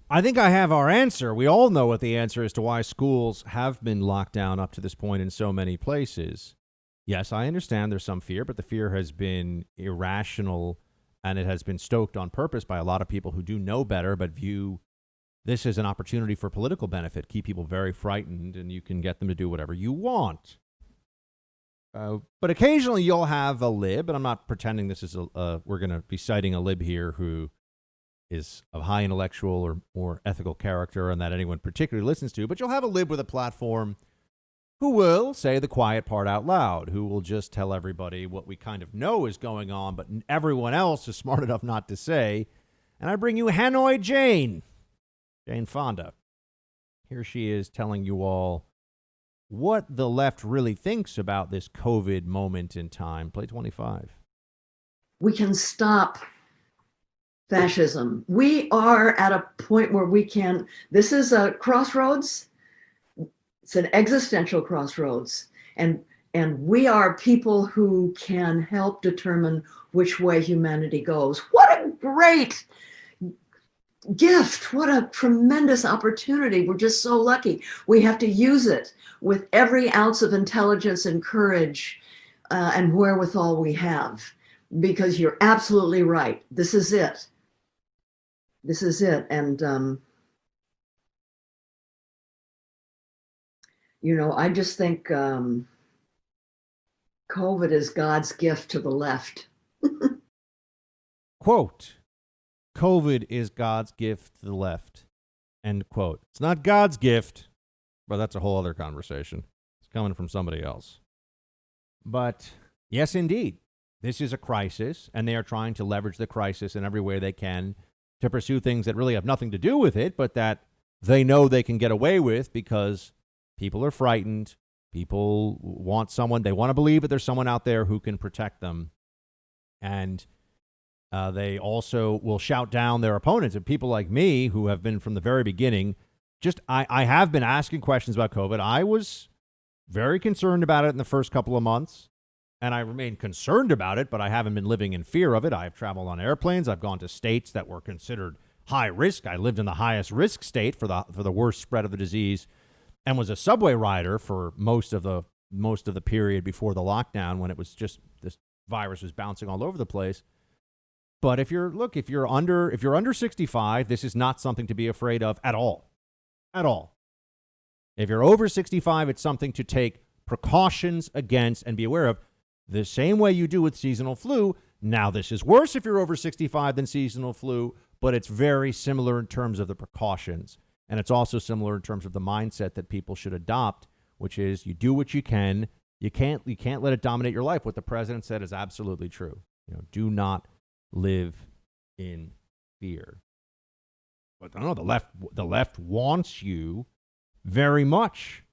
I think I have our answer. We all know what the answer is to why schools have been locked down up to this point in so many places. Yes, I understand there's some fear, but the fear has been irrational and it has been stoked on purpose by a lot of people who do know better but view this as an opportunity for political benefit, keep people very frightened, and you can get them to do whatever you want. But occasionally you'll have a lib, and I'm not pretending this is we're going to be citing a lib here who is of high intellectual or ethical character and that anyone particularly listens to, but you'll have a lib with a platform who will say the quiet part out loud, who will just tell everybody what we kind of know is going on, but everyone else is smart enough not to say. And I bring you Hanoi Jane Fonda. Here she is telling you all what the left really thinks about this COVID moment in time. Play 25. We can stop fascism. We are at a point where we can, this is a crossroads. It's an existential crossroads. And we are people who can help determine which way humanity goes. What a great gift. What a tremendous opportunity. We're just so lucky. We have to use it with every ounce of intelligence and courage and wherewithal we have. Because you're absolutely right. This is it. This is it. And, I just think COVID is God's gift to the left. Quote, COVID is God's gift to the left. End quote. It's not God's gift, but that's a whole other conversation. It's coming from somebody else. But yes, indeed, this is a crisis, and they are trying to leverage the crisis in every way they can to pursue things that really have nothing to do with it, but that they know they can get away with because people are frightened. People want someone, they want to believe that there's someone out there who can protect them. And they also will shout down their opponents. And people like me who have been from the very beginning, I have been asking questions about COVID. I was very concerned about it in the first couple of months, and I remain concerned about it, but I haven't been living in fear of it. I've traveled on airplanes. I've gone to states that were considered high risk. I lived in the highest risk state for the worst spread of the disease, and was a subway rider for most of the period before the lockdown, when it was just this virus was bouncing all over the place. But if you're under 65, this is not something to be afraid of at all. At all. If you're over 65, it's something to take precautions against and be aware of, the same way you do with seasonal flu. Now, this is worse if you're over 65 than seasonal flu, but it's very similar in terms of the precautions. And it's also similar in terms of the mindset that people should adopt, which is you do what you can. You can't let it dominate your life. What the president said is absolutely true. Do not live in fear. But I don't know, the left wants you very much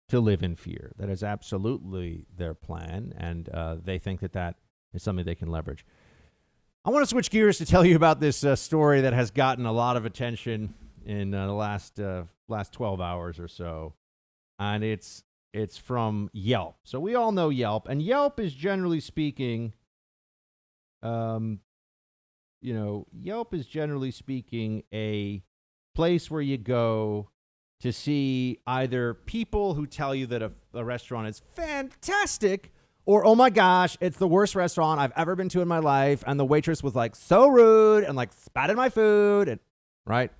to live in fear. That is absolutely their plan, and they think that is something they can leverage. I want to switch gears to tell you about this story that has gotten a lot of attention in the last 12 hours or so, and it's from Yelp. So we all know Yelp, and Yelp is generally speaking, Yelp is generally speaking a place where you go to see either people who tell you that a restaurant is fantastic, or, oh my gosh, it's the worst restaurant I've ever been to in my life, and the waitress was like so rude and like spat in my food, and right?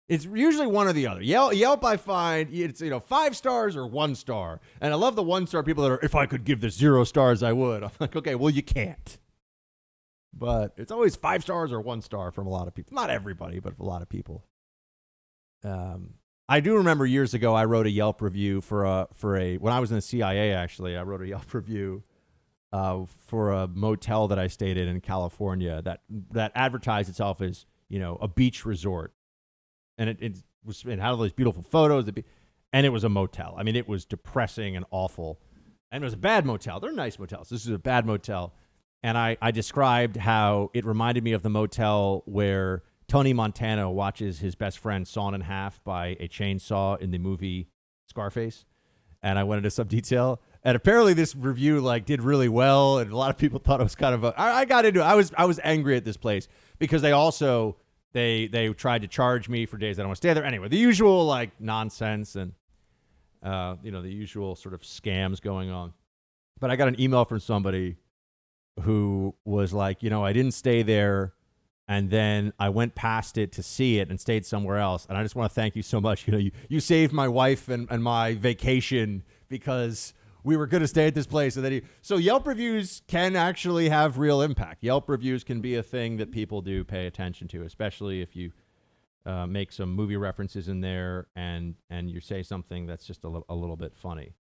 It's usually one or the other. Yelp, I find it's 5 stars or 1 star, and I love the 1-star people that are, if I could give this 0 stars, I would. I'm like, okay, well, you can't. But it's always 5 stars or 1 star from a lot of people. Not everybody, but a lot of people. I do remember years ago I wrote a Yelp review for a when I was in the CIA. Actually, I wrote a Yelp review for a motel that I stayed in California that advertised itself as a beach resort, and it had all these beautiful photos. And it was a motel. I mean, it was depressing and awful, and it was a bad motel. They're nice motels. This is a bad motel. And I described how it reminded me of the motel where Tony Montana watches his best friend sawn in half by a chainsaw in the movie Scarface. And I went into some detail. And apparently this review did really well. And a lot of people thought it was kind of I got into it. I was angry at this place because they they tried to charge me for days I don't want to stay there. Anyway, the usual like nonsense and the usual sort of scams going on. But I got an email from somebody who was like, I didn't stay there, and then I went past it to see it and stayed somewhere else. And I just want to thank you so much. You saved my wife and my vacation because we were going to stay at this place. And then so Yelp reviews can actually have real impact. Yelp reviews can be a thing that people do pay attention to, especially if you make some movie references in there and you say something that's just a little bit funny.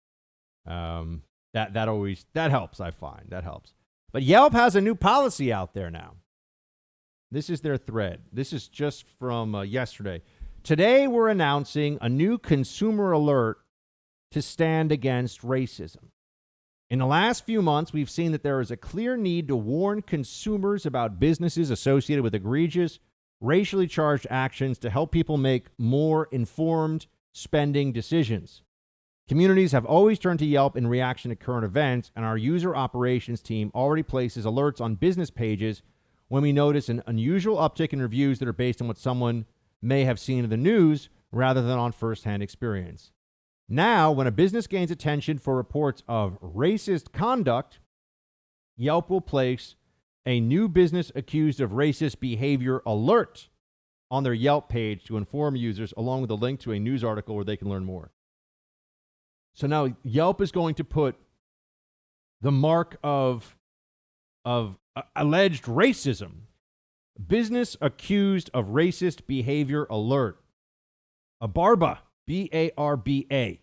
That helps, I find. That helps. But Yelp has a new policy out there now. This is their thread. This is just from yesterday. Today, we're announcing a new consumer alert to stand against racism. In the last few months, we've seen that there is a clear need to warn consumers about businesses associated with egregious, racially charged actions to help people make more informed spending decisions. Communities have always turned to Yelp in reaction to current events, and our user operations team already places alerts on business pages when we notice an unusual uptick in reviews that are based on what someone may have seen in the news rather than on firsthand experience. Now, when a business gains attention for reports of racist conduct, Yelp will place a new business accused of racist behavior alert on their Yelp page to inform users, along with a link to a news article where they can learn more. So now Yelp is going to put the mark of alleged racism, business accused of racist behavior alert, a BARBA, B-A-R-B-A,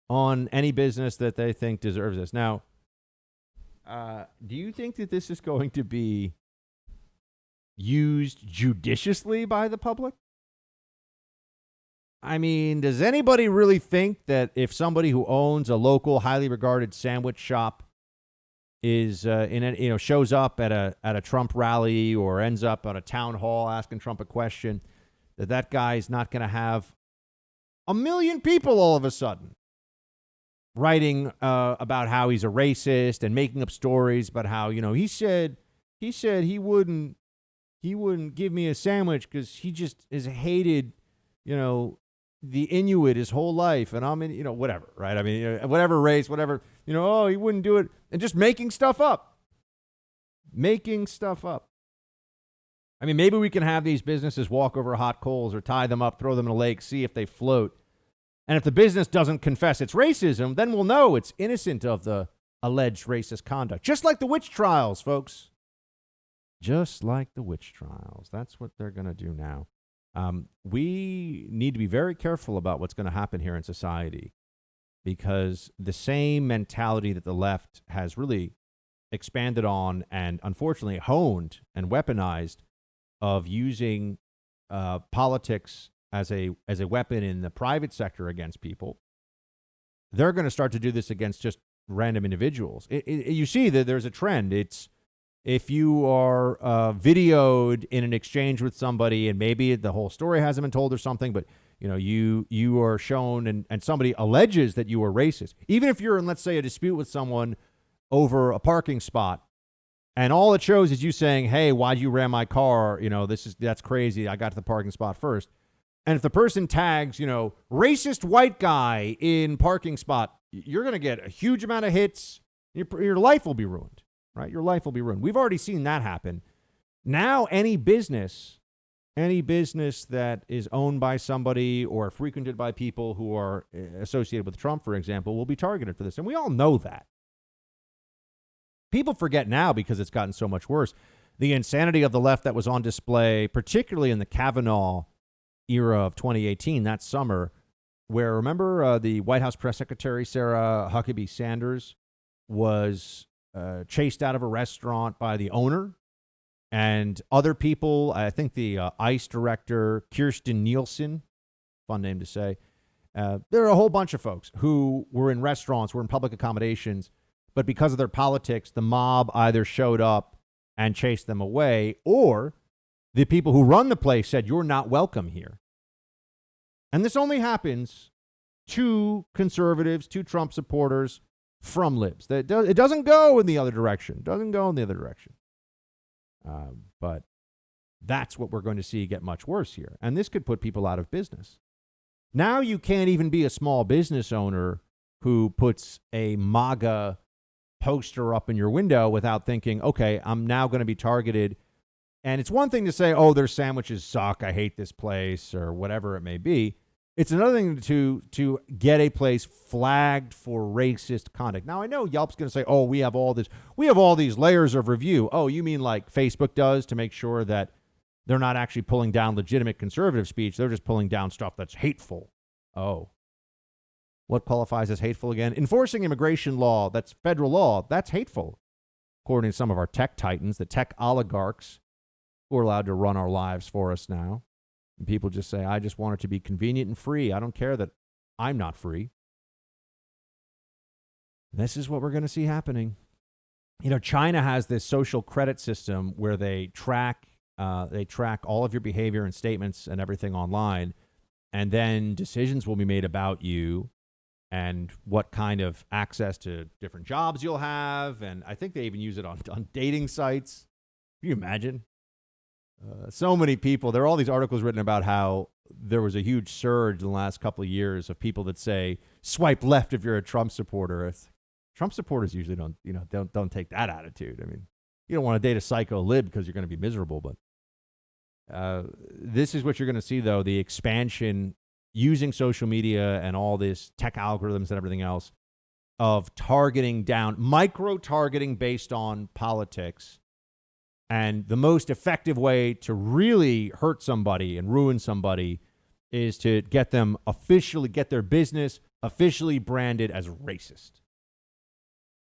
on any business that they think deserves this. Now, do you think that this is going to be used judiciously by the public? I mean, does anybody really think that if somebody who owns a local, highly regarded sandwich shop is shows up at a Trump rally or ends up at a town hall asking Trump a question, that guy's not going to have 1 million people all of a sudden writing about how he's a racist and making up stories about how he said he wouldn't give me a sandwich because he just has hated the Inuit his whole life, and I'm in, whatever, right? I mean, whatever race, whatever, oh, he wouldn't do it, and just making stuff up. I mean, maybe we can have these businesses walk over hot coals or tie them up, throw them in a lake, see if they float. And if the business doesn't confess its racism, then we'll know it's innocent of the alleged racist conduct. Just like the witch trials, folks. Just like the witch trials. That's what they're going to do now. We need to be very careful about what's going to happen here in society, because the same mentality that the left has really expanded on and unfortunately honed and weaponized of using politics as a weapon in the private sector against people, they're going to start to do this against just random individuals. You see that there's a trend. It's if you are videoed in an exchange with somebody and maybe the whole story hasn't been told or something, but you are shown and somebody alleges that you were racist. Even if you're in, let's say, a dispute with someone over a parking spot, and all it shows is you saying, "Hey, why'd you ram my car? That's crazy. I got to the parking spot first." And if the person tags, racist white guy in parking spot, you're going to get a huge amount of hits. Your life will be ruined. Right? Your life will be ruined. We've already seen that happen. Now, any business that is owned by somebody or frequented by people who are associated with Trump, for example, will be targeted for this. And we all know that. People forget now because it's gotten so much worse. The insanity of the left that was on display, particularly in the Kavanaugh era of 2018, that summer, where, remember, the White House press secretary, Sarah Huckabee Sanders, was chased out of a restaurant by the owner and other people. I think the ICE director, Kirsten Nielsen, fun name to say. There are a whole bunch of folks who were in restaurants, were in public accommodations, but because of their politics, the mob either showed up and chased them away, or the people who run the place said, "You're not welcome here." And this only happens to conservatives, to Trump supporters, from libs. It doesn't go in the other direction. But That's what we're going to see get much worse here. And this could put people out of business. Now you can't even be a small business owner who puts a MAGA poster up in your window without thinking, okay, I'm now going to be targeted. And it's one thing to say, oh, their sandwiches suck, I hate this place, or whatever it may be. It's another thing to get a place flagged for racist conduct. Now, I know Yelp's going to say, oh, we have all these layers of review. Oh, you mean like Facebook does to make sure that they're not actually pulling down legitimate conservative speech. They're just pulling down stuff that's hateful. Oh. What qualifies as hateful again? Enforcing immigration law, that's federal law, that's hateful. According to some of our tech titans, the tech oligarchs who are allowed to run our lives for us now. And people just say, I just want it to be convenient and free. I don't care that I'm not free. This is what we're going to see happening. You know, China has this social credit system where they track all of your behavior and statements and everything online, and then decisions will be made about you and what kind of access to different jobs you'll have. And I think they even use it on dating sites. Can you imagine? So many people, there are all these articles written about how there was a huge surge in the last couple of years of people that say, swipe left if you're a Trump supporter. Trump supporters usually don't take that attitude. I mean, you don't want to date a psycho lib because you're going to be miserable, but this is what you're going to see, though, the expansion using social media and all this tech algorithms and everything else of targeting down, micro-targeting based on politics. And the most effective way to really hurt somebody and ruin somebody is to get their business officially branded as racist.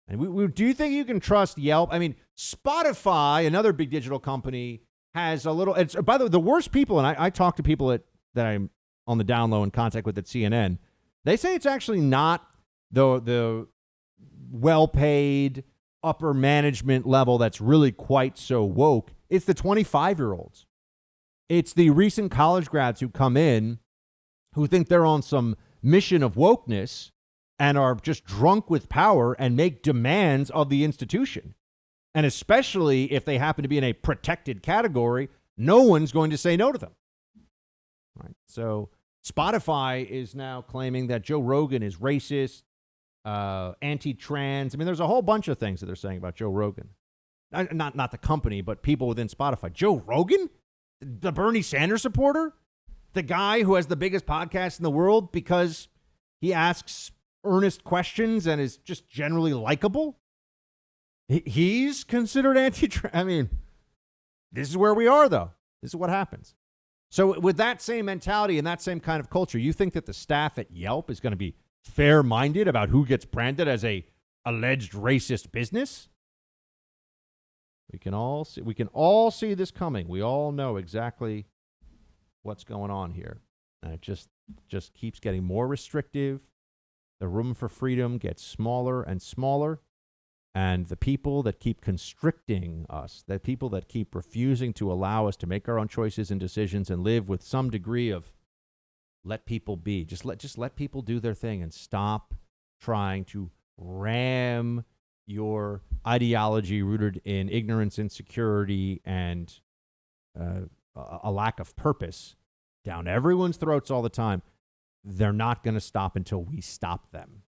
And do you think you can trust Yelp? I mean, Spotify, another big digital company, has a little, it's, by the way, the worst people, and I talk to people that I'm on the down low in contact with at CNN, they say it's actually not the well-paid upper management level that's really quite so woke. It's the 25-year-olds. It's the recent college grads who come in who think they're on some mission of wokeness and are just drunk with power and make demands of the institution. And especially if they happen to be in a protected category, no one's going to say no to them. Right. So Spotify is now claiming that Joe Rogan is racist, anti-trans. I mean, there's a whole bunch of things that they're saying about Joe Rogan. Not the company, but people within Spotify. Joe Rogan? The Bernie Sanders supporter? The guy who has the biggest podcast in the world because he asks earnest questions and is just generally likable? He's considered anti-trans. I mean, this is where we are, though. This is what happens. So with that same mentality and that same kind of culture, you think that the staff at Yelp is going to be fair-minded about who gets branded as a alleged racist business? We can all see this coming. We all know exactly what's going on here. And it just keeps getting more restrictive. The room for freedom gets smaller and smaller. And the people that keep constricting us, the people that keep refusing to allow us to make our own choices and decisions and live with some degree of let people be, just let people do their thing and stop trying to ram your ideology rooted in ignorance, insecurity, and a lack of purpose down everyone's throats all the time. They're not going to stop until we stop them.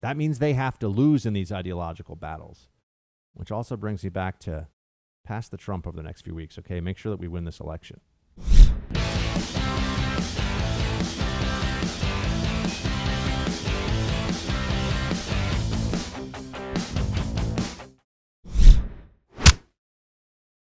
That means they have to lose in these ideological battles, which also brings me back to pass the Trump over the next few weeks, okay? Make sure that we win this election.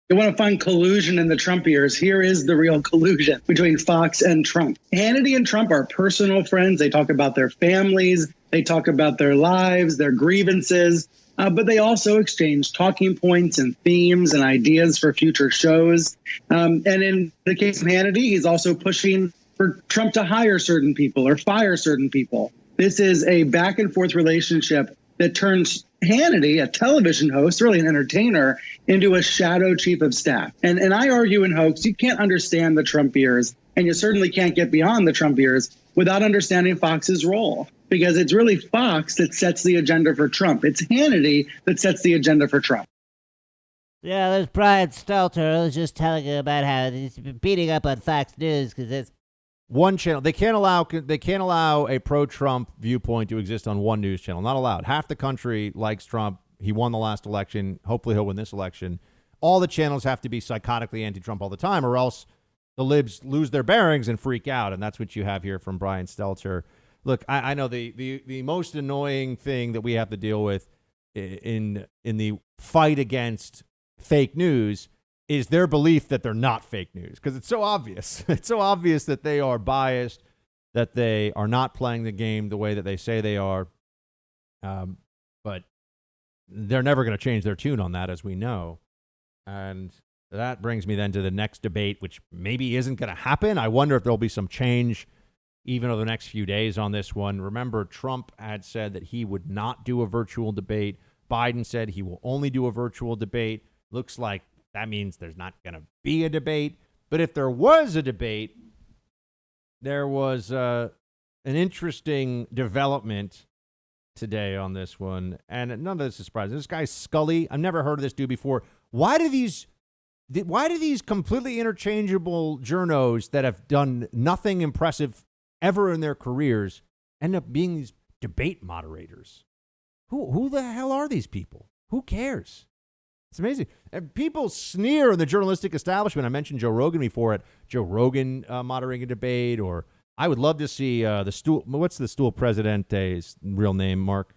You want to find collusion in the Trump years. Here is the real collusion between Fox and Trump. Hannity and Trump are personal friends. They talk about their families. They talk about their lives, their grievances, but they also exchange talking points and themes and ideas for future shows. And in the case of Hannity, he's also pushing for Trump to hire certain people or fire certain people. This is a back and forth relationship that turns Hannity, a television host, really an entertainer, into a shadow chief of staff. And I argue in Hoax, you can't understand the Trump years, and you certainly can't get beyond the Trump years without understanding Fox's role, because it's really Fox that sets the agenda for Trump. It's Hannity that sets the agenda for Trump. Yeah, there's Brian Stelter. I was just telling you about how he's been beating up on Fox News because it's One channel. They can't allow a pro-Trump viewpoint to exist on one news channel. Not allowed. Half the country likes Trump. He won the last election. Hopefully he'll win this election. All the channels have to be psychotically anti-Trump all the time, or else the libs lose their bearings and freak out. And that's what you have here from Brian Stelter. Look, I know the most annoying thing that we have to deal with in the fight against fake news is their belief that they're not fake news, because it's so obvious. It's so obvious that they are biased, that they are not playing the game the way that they say they are. But they're never going to change their tune on that, as we know. And that brings me then to the next debate, which maybe isn't going to happen. I wonder if there'll be some change even over the next few days on this one. Remember, Trump had said that he would not do a virtual debate. Biden said he will only do a virtual debate. Looks like that means there's not going to be a debate. But if there was a debate, there was an interesting development today on this one. And none of this is surprising. This guy Scully, I've never heard of this dude before. Why do these completely interchangeable journos that have done nothing impressive ever in their careers end up being these debate moderators? Who the hell are these people? Who cares? It's amazing. And people sneer in the journalistic establishment. I mentioned Joe Rogan before. Joe Rogan moderating a debate, or I would love to see the stool. What's the stool Presidente's real name, Mark?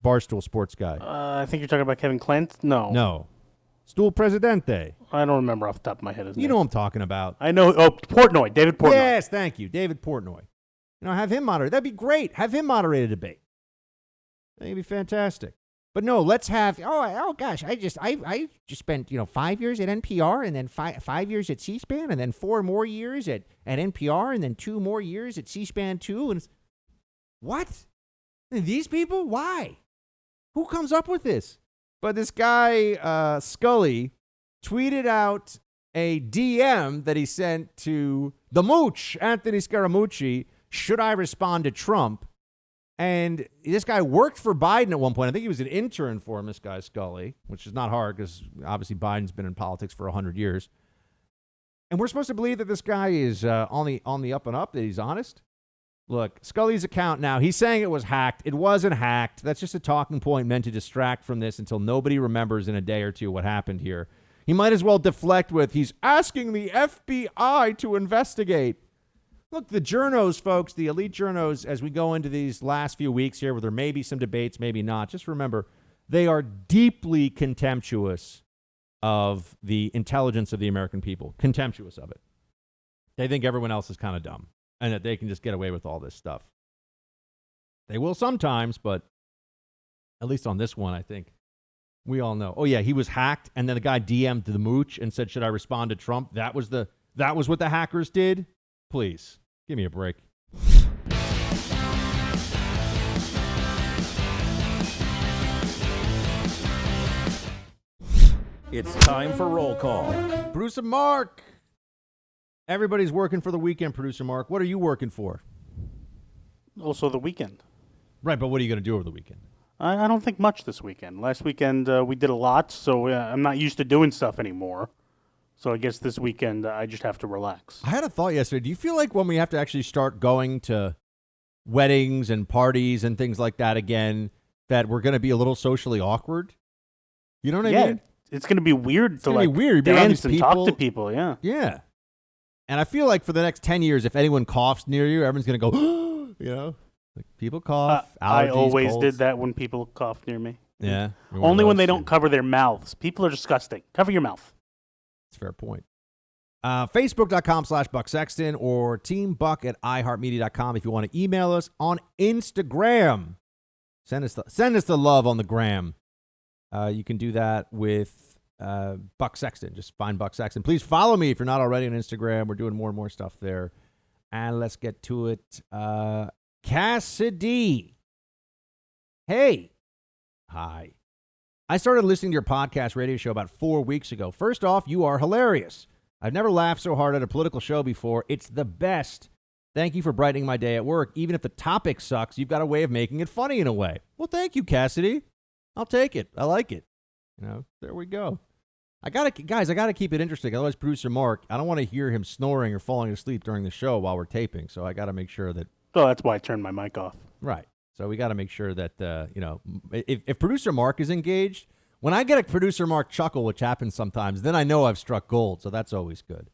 Barstool sports guy. I think you're talking about Kevin Clint. No. Stool Presidente. I don't remember off the top of my head his name. You know what I'm talking about. I know. Oh, Portnoy. David Portnoy. Yes, thank you. David Portnoy. Have him moderate. That'd be great. Have him moderate a debate. That'd be fantastic. But no, let's have. Oh gosh, I just spent 5 years at NPR, and then 5 years at C-SPAN, and then 4 more years at NPR, and then 2 more years at C-SPAN 2. And what? And these people? Why? Who comes up with this? But this guy Scully tweeted out a DM that he sent to the Mooch, Anthony Scaramucci. Should I respond to Trump? And this guy worked for Biden at one point. I think he was an intern for him, this guy Scully, which is not hard because obviously Biden's been in politics for 100 years. And we're supposed to believe that this guy is on the up and up, that he's honest. Look, Scully's account now, he's saying it was hacked. It wasn't hacked. That's just a talking point meant to distract from this until nobody remembers in a day or two what happened here. He might as well deflect with, he's asking the FBI to investigate. Look, the journos, folks, the elite journos, as we go into these last few weeks here where there may be some debates, maybe not, just remember, they are deeply contemptuous of the intelligence of the American people, contemptuous of it. They think everyone else is kind of dumb and that they can just get away with all this stuff. They will sometimes, but at least on this one, I think we all know. Oh, yeah, he was hacked, and then the guy DM'd the Mooch and said, should I respond to Trump? That was what the hackers did? Please, give me a break. It's time for roll call. Producer Mark. Everybody's working for the weekend, Producer Mark. What are you working for? Also the weekend. Right, but what are you going to do over the weekend? I don't think much this weekend. Last weekend we did a lot, so I'm not used to doing stuff anymore. So I guess this weekend I just have to relax. I had a thought yesterday. Do you feel like when we have to actually start going to weddings and parties and things like that again, that we're going to be a little socially awkward? You know what I mean? It's going to be weird to like weird. dance and talk to people, yeah. Yeah. And I feel like for the next 10 years, if anyone coughs near you, everyone's going to go, like people cough. I always colds. did that when people coughed near me. Yeah. Only when they don't cover their mouths. People are disgusting. Cover your mouth. That's a fair point. Facebook.com/Buck Sexton or teambuck@iheartmedia.com if you want to email us. On Instagram, send us the love on the gram. You can do that with Buck Sexton. Just find Buck Sexton. Please follow me if you're not already on Instagram. We're doing more and more stuff there. And let's get to it. Cassidy. Hey. Hi. I started listening to your podcast radio show about 4 weeks ago. First off, you are hilarious. I've never laughed so hard at a political show before. It's the best. Thank you for brightening my day at work. Even if the topic sucks, you've got a way of making it funny in a way. Well, thank you, Cassidy. I'll take it. I like it. There we go. I gotta keep it interesting. Otherwise, producer Mark, I don't want to hear him snoring or falling asleep during the show while we're taping. So I got to make sure that. So that's why I turned my mic off. Right. So we got to make sure that if producer Mark is engaged, when I get a producer Mark chuckle, which happens sometimes, then I know I've struck gold. So that's always good.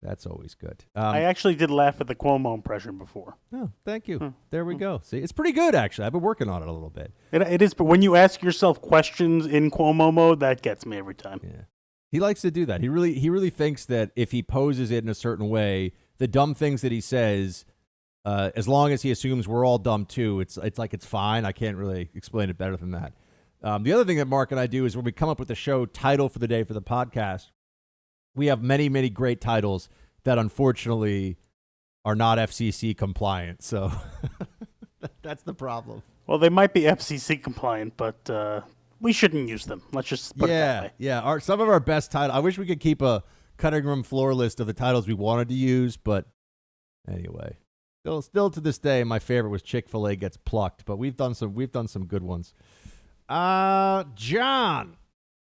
That's always good. I actually did laugh at the Cuomo impression before. Oh, thank you. There we go. See, it's pretty good, actually. I've been working on it a little bit. It is, but when you ask yourself questions in Cuomo mode, that gets me every time. Yeah. He likes to do that. He really thinks that if he poses it in a certain way, the dumb things that he says, as long as he assumes we're all dumb too, it's like it's fine. I can't really explain it better than that. The other thing that Mark and I do is when we come up with the show title for the day for the podcast, we have many, many great titles that unfortunately are not FCC compliant. So that's the problem. Well, they might be FCC compliant, but we shouldn't use them. Let's just put it that way. Yeah. Some of our best titles. I wish we could keep a cutting room floor list of the titles we wanted to use, but anyway. Still to this day, my favorite was Chick-fil-A Gets Plucked, but we've done some good ones. John.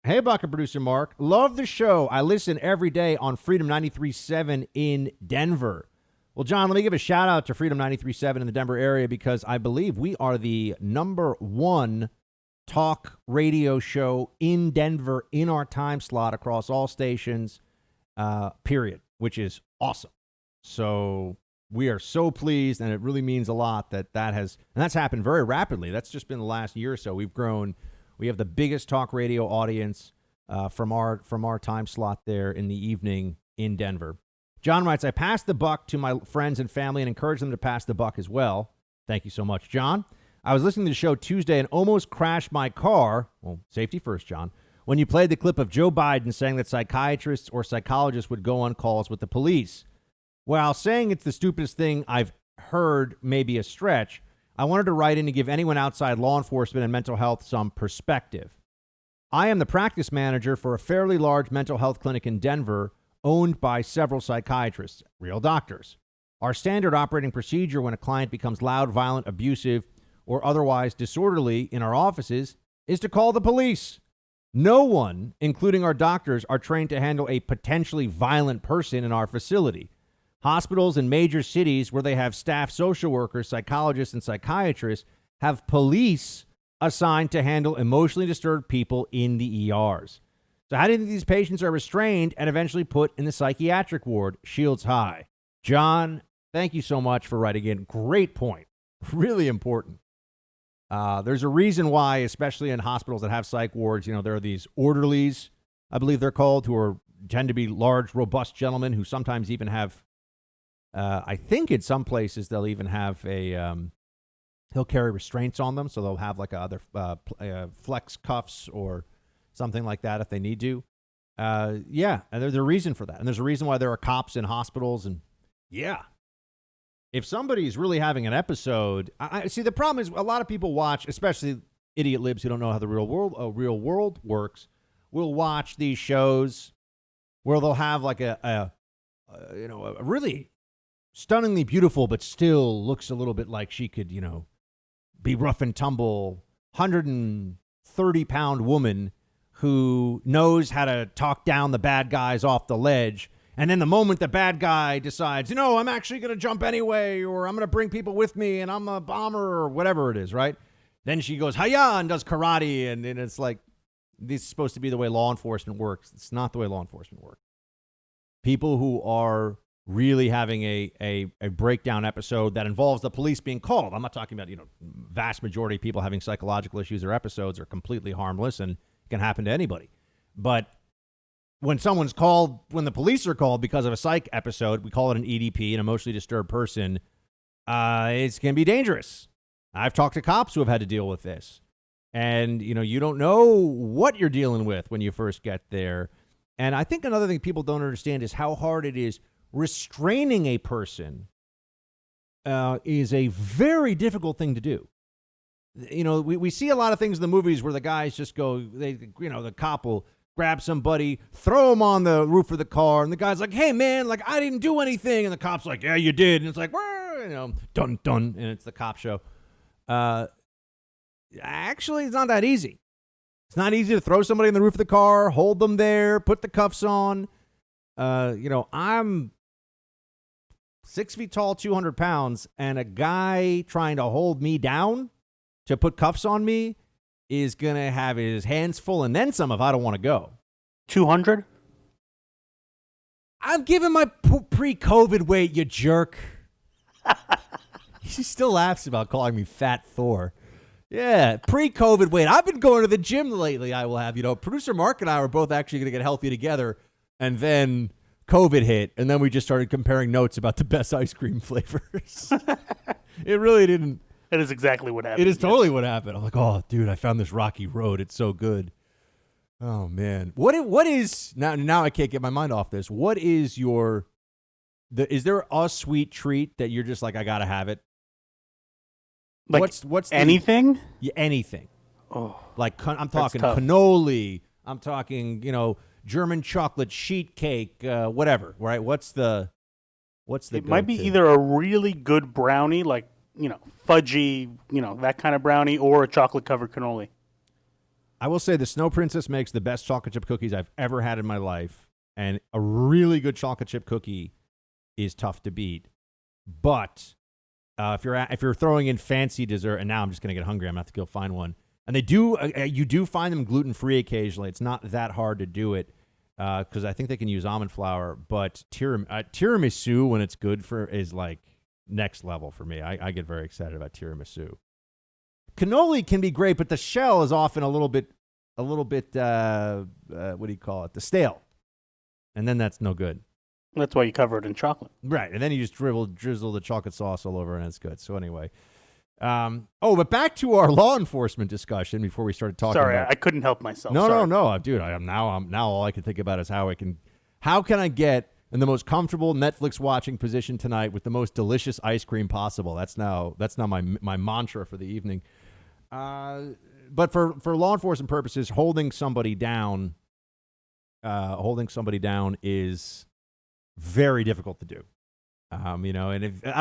Hey, Buck and producer Mark. Love the show. I listen every day on Freedom 93.7 in Denver. Well, John, let me give a shout out to Freedom 93.7 in the Denver area because I believe we are the #1 talk radio show in Denver in our time slot across all stations, period, which is awesome. So we are so pleased, and it really means a lot that has, and that's happened very rapidly. That's just been the last year or so. We've grown. We have the biggest talk radio audience from our time slot there in the evening in Denver. John writes, I passed the buck to my friends and family and encouraged them to pass the buck as well. Thank you so much, John. I was listening to the show Tuesday and almost crashed my car. Well, safety first, John. When you played the clip of Joe Biden saying that psychiatrists or psychologists would go on calls with the police. While saying it's the stupidest thing I've heard may be a stretch, I wanted to write in to give anyone outside law enforcement and mental health some perspective. I am the practice manager for a fairly large mental health clinic in Denver owned by several psychiatrists, real doctors. Our standard operating procedure when a client becomes loud, violent, abusive, or otherwise disorderly in our offices is to call the police. No one, including our doctors, are trained to handle a potentially violent person in our facility. Hospitals in major cities where they have staff social workers, psychologists, and psychiatrists have police assigned to handle emotionally disturbed people in the ERs. So how do you think these patients are restrained and eventually put in the psychiatric ward? Shields high. John, thank you so much for writing in. Great point. Really important. There's a reason why, especially in hospitals that have psych wards, there are these orderlies, I believe they're called, who tend to be large, robust gentlemen who sometimes even have, I think in some places they'll even have they'll carry restraints on them. So they'll have like other flex cuffs or something like that if they need to. And there's a reason for that. And there's a reason why there are cops in hospitals. And if somebody's really having an episode, I see the problem is a lot of people watch, especially idiot libs who don't know how the real world works, will watch these shows where they'll have like a really stunningly beautiful, but still looks a little bit like she could, be rough and tumble, 130-pound woman who knows how to talk down the bad guys off the ledge. And then the moment the bad guy decides, I'm actually going to jump anyway, or I'm going to bring people with me and I'm a bomber or whatever it is, right? Then she goes, hi-ya, and does karate. And it's like, this is supposed to be the way law enforcement works. It's not the way law enforcement works. People who are really having a breakdown episode that involves the police being called. I'm not talking about, vast majority of people having psychological issues or episodes are completely harmless and can happen to anybody. But when someone's called, when the police are called because of a psych episode, we call it an EDP, an emotionally disturbed person, it's going to be dangerous. I've talked to cops who have had to deal with this. And, you don't know what you're dealing with when you first get there. And I think another thing people don't understand is how hard it is. Restraining a person is a very difficult thing to do. We see a lot of things in the movies where the guys just go, the cop will grab somebody, throw him on the roof of the car, and the guy's like, hey, man, like, I didn't do anything. And the cop's like, yeah, you did. And it's like, dun, dun, and it's the cop show. Actually, it's not that easy. It's not easy to throw somebody on the roof of the car, hold them there, put the cuffs on. I'm 6 feet tall, 200 pounds, and a guy trying to hold me down to put cuffs on me is going to have his hands full and then some if I don't want to go. 200? I'm giving my pre-COVID weight, you jerk. He still laughs about calling me Fat Thor. Yeah, pre-COVID weight. I've been going to the gym lately, I will have. Producer Mark and I were both actually going to get healthy together, and then COVID hit, and then we just started comparing notes about the best ice cream flavors. It really didn't. That is exactly what happened. It is totally what happened. I'm like, oh, dude, I found this rocky road. It's so good. Oh, man. What is, now I can't get my mind off this. What is is there a sweet treat that you're just like, I got to have it? Like what's anything? Yeah, anything. Oh, like I'm talking tough. cannoli. I'm talking, German chocolate sheet cake, whatever. Right? What's the? It might be either a really good brownie, like fudgy, that kind of brownie, or a chocolate covered cannoli. I will say the Snow Princess makes the best chocolate chip cookies I've ever had in my life, and a really good chocolate chip cookie is tough to beat. But if you're throwing in fancy dessert, and now I'm just going to get hungry, I'm going to have to go find one. And they do, you do find them gluten-free occasionally. It's not that hard to do it because I think they can use almond flour. But tiramisu, when it's good is like next level for me. I get very excited about tiramisu. Cannoli can be great, but the shell is often a little bit, what do you call it? The stale. And then that's no good. That's why you cover it in chocolate. Right. And then you just drizzle the chocolate sauce all over and it's good. So anyway. But back to our law enforcement discussion before we started talking Sorry, about. I couldn't help myself. No, dude. Now all I can think about is how can I get in the most comfortable Netflix watching position tonight with the most delicious ice cream possible. That's now my mantra for the evening. But for law enforcement purposes, holding somebody down is very difficult to do. And I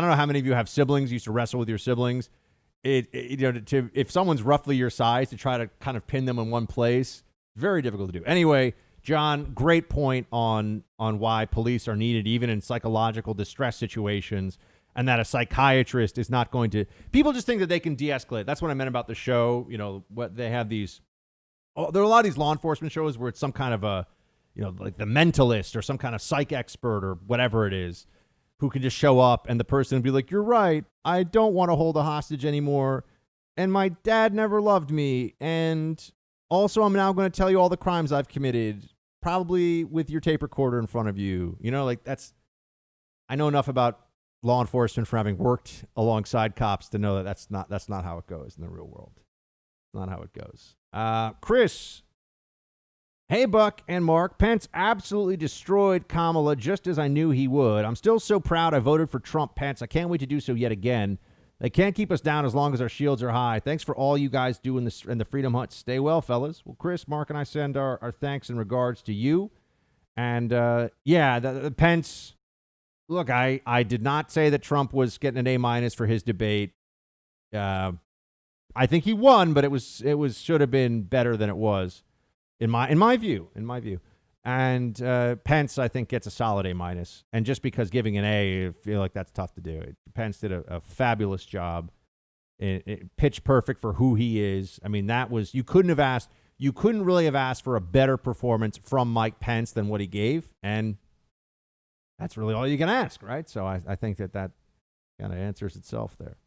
don't know how many of you have siblings, used to wrestle with your siblings. If someone's roughly your size, to try to kind of pin them in one place, very difficult to do. Anyway, John, great point on why police are needed even in psychological distress situations, and that a psychiatrist is not going to. People just think that they can de-escalate. That's what I meant about the show. What they have these. There are a lot of these law enforcement shows where it's some kind of a, like The Mentalist or some kind of psych expert or whatever it is, who can just show up and the person will be like, you're right, I don't want to hold a hostage anymore, and my dad never loved me, and also I'm now going to tell you all the crimes I've committed, probably with your tape recorder in front of you. I know enough about law enforcement from having worked alongside cops to know that that's not how it goes in the real world. It's not how it goes. Chris. Hey, Buck and Mark. Pence absolutely destroyed Kamala just as I knew he would. I'm still so proud I voted for Trump Pence. I can't wait to do so yet again. They can't keep us down as long as our shields are high. Thanks for all you guys do in the Freedom Hunt. Stay well, fellas. Well, Chris, Mark, and I send our thanks and regards to you. And, the Pence, look, I did not say that Trump was getting an A- for his debate. I think he won, but it should have been better than it was. In my view. And Pence, I think, gets a solid A-. And just because giving an A, I feel like that's tough to do. Pence did a fabulous job. Pitch perfect for who he is. I mean, you couldn't really have asked for a better performance from Mike Pence than what he gave. And that's really all you can ask, right? So I think that kind of answers itself there.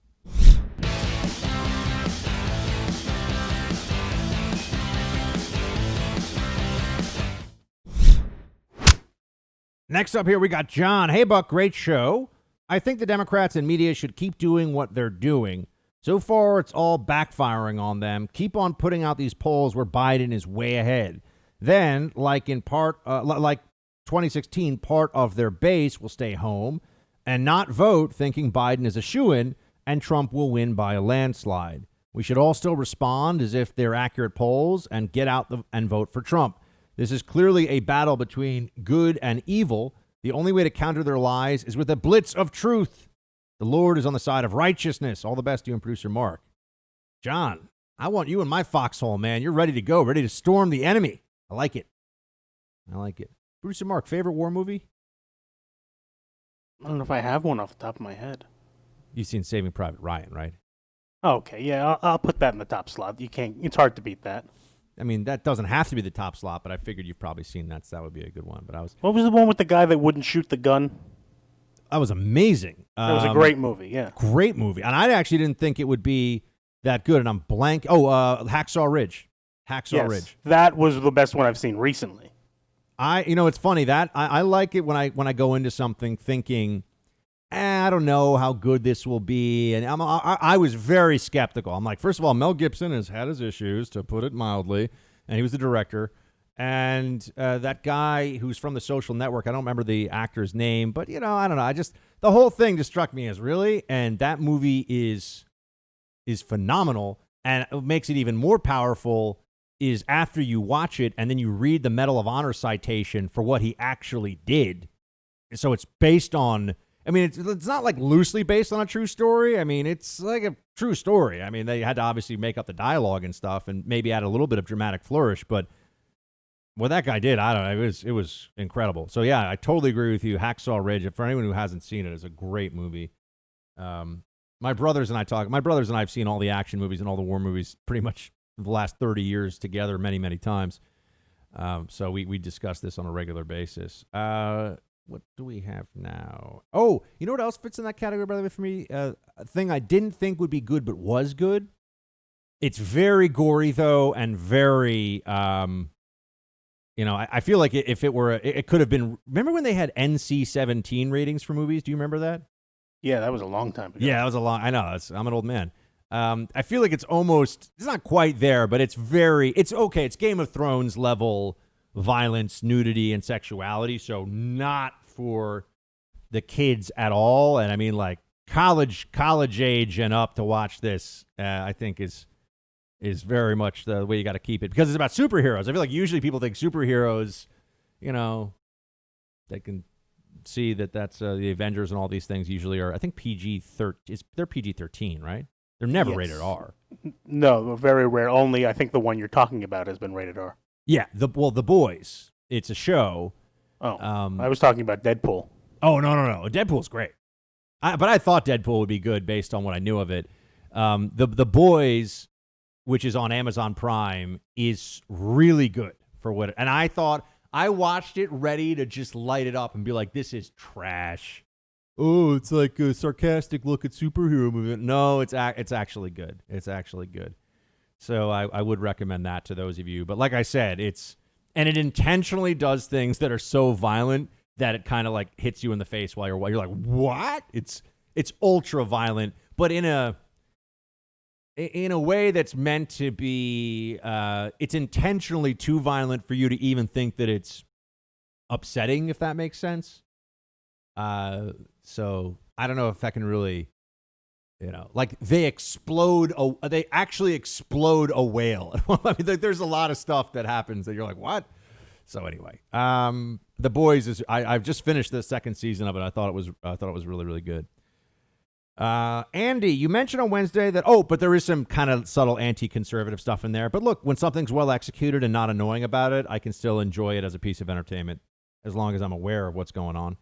Next up here, we got John. Hey, Buck, great show. I think the Democrats and media should keep doing what they're doing. So far, it's all backfiring on them. Keep on putting out these polls where Biden is way ahead. Then, like 2016, part of their base will stay home and not vote, thinking Biden is a shoo-in and Trump will win by a landslide. We should all still respond as if they're accurate polls and get out and vote for Trump. This is clearly a battle between good and evil. The only way to counter their lies is with a blitz of truth. The Lord is on the side of righteousness. All the best to you and producer Mark. John, I want you in my foxhole, man. You're ready to go, ready to storm the enemy. I like it. I like it. Bruce and Mark, favorite war movie? I don't know if I have one off the top of my head. You've seen Saving Private Ryan, right? Okay, yeah, I'll put that in the top slot. You can't. It's hard to beat that. I mean, that doesn't have to be the top slot, but I figured you've probably seen that, so that would be a good one. But What was the one with the guy that wouldn't shoot the gun? that was amazing. That was a great movie. Yeah. Great movie. And I actually didn't think it would be that good, and I'm blank. Oh, Hacksaw Ridge. Hacksaw Ridge. That was the best one I've seen recently. It's funny that I like it when I go into something thinking, I don't know how good this will be, and I was very skeptical. I'm like, first of all, Mel Gibson has had his issues, to put it mildly, and he was the director. And that guy who's from The Social Network, I don't remember the actor's name, but I don't know. The whole thing just struck me as really, and that movie is phenomenal, and what makes it even more powerful is after you watch it and then you read the Medal of Honor citation for what he actually did. So it's based on, I mean, it's not like loosely based on a true story. I mean, it's like a true story. I mean, they had to obviously make up the dialogue and stuff and maybe add a little bit of dramatic flourish, but what that guy did, I don't know, it was incredible. So yeah, I totally agree with you. Hacksaw Ridge, for anyone who hasn't seen it, is a great movie. My brothers and I have seen all the action movies and all the war movies pretty much the last 30 years together many, many times. So we discuss this on a regular basis. What do we have now? Oh, you know what else fits in that category, by the way, for me? A thing I didn't think would be good, but was good. It's very gory, though, and very, I feel like if it were, it could have been, remember when they had NC-17 ratings for movies? Do you remember that? Yeah, that was a long time ago. Yeah, that was I know, I'm an old man. I feel like it's not quite there, but it's okay. It's Game of Thrones level violence, nudity, and sexuality. So not for the kids at all. And I mean, like college age and up to watch this, I think is very much the way you got to keep it, because it's about superheroes. I feel like usually people think superheroes, they can see that's the Avengers and all these things usually are, I think PG-13. They're PG-13, right? They're never rated R. No, very rare. Only I think the one you're talking about has been rated R. Yeah, The Boys. It's a show. Oh, I was talking about Deadpool. Oh, no. Deadpool's great. But I thought Deadpool would be good based on what I knew of it. The Boys, which is on Amazon Prime, is really good for what. And I watched it ready to just light it up and be like, this is trash. Oh, it's like a sarcastic look at superhero movie. No, it's actually good. It's actually good. So I would recommend that to those of you. But like I said, it intentionally does things that are so violent that it kind of like hits you in the face while you're like, what? It's ultra violent, but in a way that's meant to be, it's intentionally too violent for you to even think that it's upsetting, if that makes sense. So I don't know if that can really, like they actually explode a whale. I mean, there's a lot of stuff that happens that you're like, what? So anyway, The Boys I've just finished the second season of it. I thought it was really, really good. Andy, you mentioned on Wednesday that, but there is some kind of subtle anti-conservative stuff in there. But look, when something's well executed and not annoying about it, I can still enjoy it as a piece of entertainment as long as I'm aware of what's going on.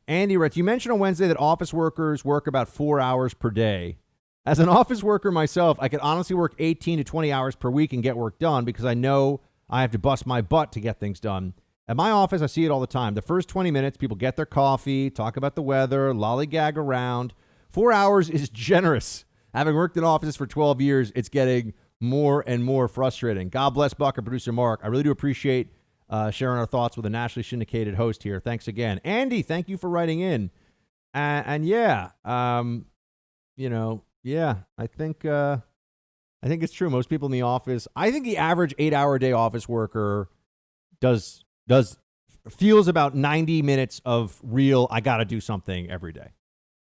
Andy writes, you mentioned on Wednesday that office workers work about 4 hours per day. As an office worker myself, I could honestly work 18 to 20 hours per week and get work done because I know I have to bust my butt to get things done. At my office, I see it all the time. The first 20 minutes, people get their coffee, talk about the weather, lollygag around. 4 hours is generous. Having worked in offices for 12 years, it's getting more and more frustrating. God bless Buck and producer Mark. I really do appreciate sharing our thoughts with a nationally syndicated host here. Thanks again. Andy, thank you for writing in. And yeah, I think it's true. Most people in the office, I think the average 8-hour day office worker feels about 90 minutes of real, I got to do something every day.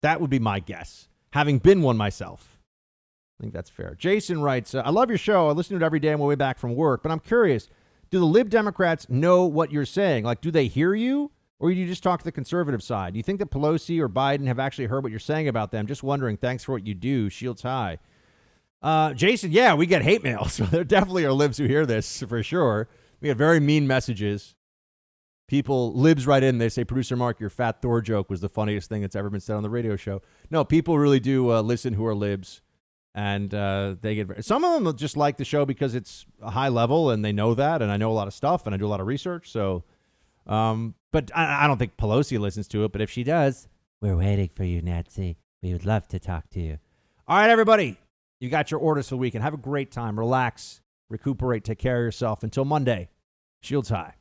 That would be my guess, having been one myself. I think that's fair. Jason writes, I love your show. I listen to it every day on my way back from work, but I'm curious, do the Lib Democrats know what you're saying? Like, do they hear you, or do you just talk to the conservative side? Do you think that Pelosi or Biden have actually heard what you're saying about them? Just wondering. Thanks for what you do. Shields high. Jason, yeah, we get hate mail. So there definitely are libs who hear this for sure. We get very mean messages. Libs write in, they say, Producer Mark, your fat Thor joke was the funniest thing that's ever been said on the radio show. No, people really do listen who are libs. And they get some of them just like the show because it's a high level and they know that. And I know a lot of stuff and I do a lot of research. So, but I don't think Pelosi listens to it. But if she does, We're waiting for you, Nancy. We would love to talk to you. all right, everybody, you got your orders for the weekend. Have a great time. Relax, recuperate, take care of yourself. Until Monday, shields high.